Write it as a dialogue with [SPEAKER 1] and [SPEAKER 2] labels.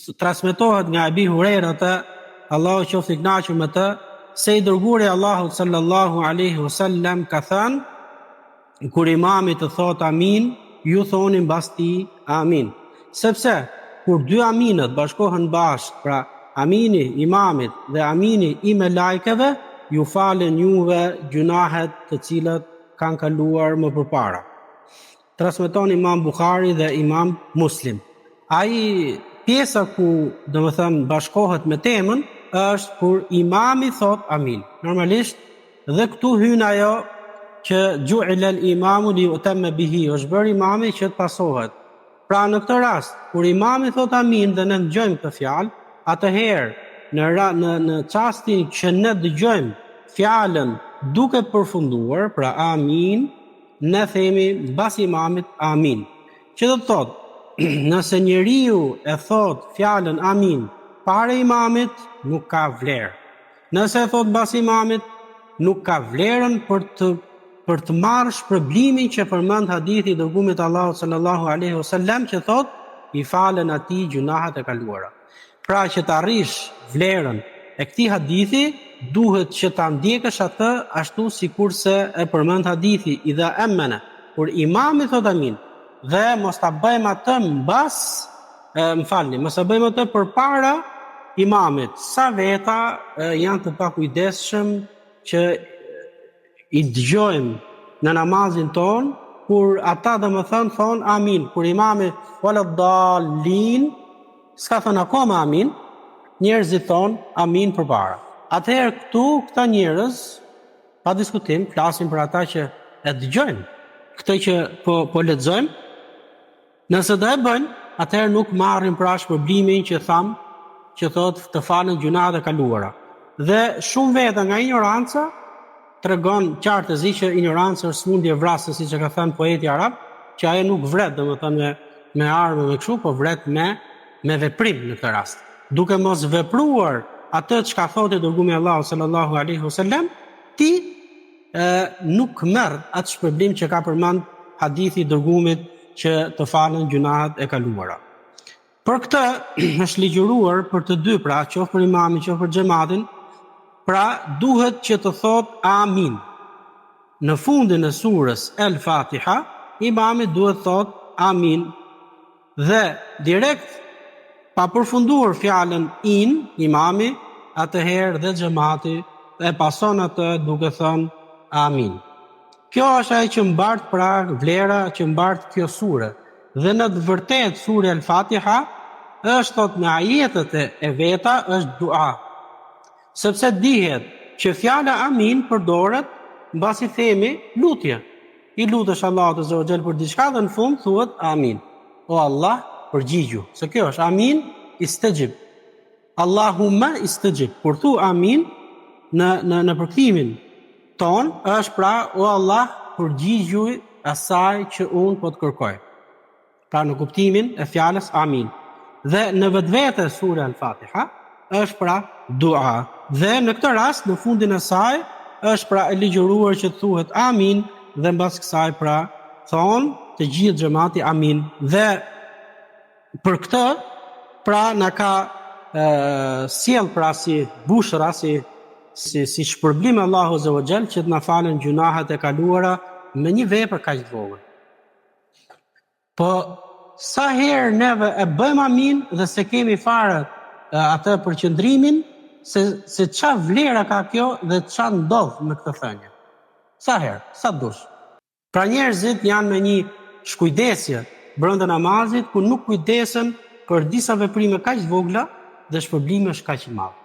[SPEAKER 1] Transmetohet nga Abi Huraira të Allahu qoftë i kënaqur me të, se i dërguari i Allahut sallallahu alaihi wasallam ka thënë, kur imami të thot amin, ju thoni mbas tij amin. Sepse kur dy aminët bashkohen bashkë, pra amini i imamit dhe amini i melajkeve, ju falen juve gjunahet të cilët kanë kaluar më përpara. Transmeton Imam Buhari dhe Imam Muslim. Ai pjesa ku bashkohet me temën është kur imami thot amin. Normalisht dhe këtu hyn ajo që ju'ila al-imamu li yu'tamma bihi, është bërë imami që të pasohet. Pra në këtë rast, kur imami thot amin dhe ne dëgjojmë këtë fjalë, atëherë në çastin që ne dëgjojmë fjalën duke përfunduar, pra amin, ne themi mbas imamit amin. Që do të thotë, nëse njeriu e thot fjalën amin para imamit, nuk ka vlerë. Nëse e thot mbas imamit, nuk ka vlerën për të marrë shpërblimin që përmend hadithi i dërguarit Allahu sallallahu alaihi wasallam që thot i falen atij gjunahet e kaluara. Pra që të arrish vlerën e këtij hadithi, duhet që ta ndjekësh atë ashtu sikurse e përmend hadithi idha amana, kur imami thot amin, dhe mos ta bëjmë atë mos ta bëjmë atë përpara imamit. Sa veta janë të pakujdesshëm që i dëgjojmë në namazin ton, kur ata thon amin, kur imami wala dallin, s'ka thënë akoma amin, njerëzit thon amin përpara. Atëherë këta njerëz, pa diskutim, flasim për ata që e dëgjojnë këtë që po lexojmë. Nëse do e bëjnë, atëherë nuk marrin parash problemin që tham, që thot të falen gjunahet e kaluara. Dhe shumë veta nga ignoranca tregon qartësi që ignoranca është smundje vrasëse, siç e ka thënë poeti arab, që ajo nuk vret, domethënë me armë me kështu, po vret me veprim në këtë rast. Duke mos vepruar atë çka thotë dërguari Allahu sallallahu alaihi wasallam, ti nuk merr atë shpërblim që ka përmend hadithi i dërguarit që të falen gjunahet e kaluara. Për këtë është ligjëruar për të dy, pra qoftë për imamin, qoftë për xhamatin, pra duhet që të thot amin. Në fundin e surës El-Fatiha, imami duhet thot amin dhe direkt pa përfunduar fjalën in, imami, atëherë dhe xhamati e pason atë duke thënë amin. Kjo është ajo që mbart pra vlera që mbart kjo sure. Dhe në të vërtetë sura El-Fatiha është thot në ajetet e veta është dua. Sepse dihet që fjala amin përdoret mbasi themi lutje. I lutesh Allahut azza wa jall për diçka dhe në fund thuhet amin. O Allah, përgjigju. Se kjo është amin istajib. Allahumma istajib. Kur thu amin në përkthimin ton është pra o Allah, përgjigju asaj që unë po të kërkoj. Pra në kuptimin e fjalës amin. Dhe në vetvete sura Al-Fatiha është pra dua. Dhe në këtë rast në fundin e saj është pra e ligjëruar që thuhet amin dhe mbas kësaj pra thon të gjithë xhamati amin. Dhe për këtë pra na ka sjell pra si bushra si shpërblim Allahu azza wa jall që të na falen gjunahet e kaluara me një vepër kaq të vogël. Po sa herë neve e bëjmë amin dhe se kemi fare atë përqendrimin se ç'a vlera ka kjo dhe ç'a ndodh me këtë thënie. Sa herë, sa dush. Pra njerëzit janë me një shkujdesje brenda namazit ku nuk kujdesen për disa veprime kaq të vogla dhe shpërblimi është kaq i madh.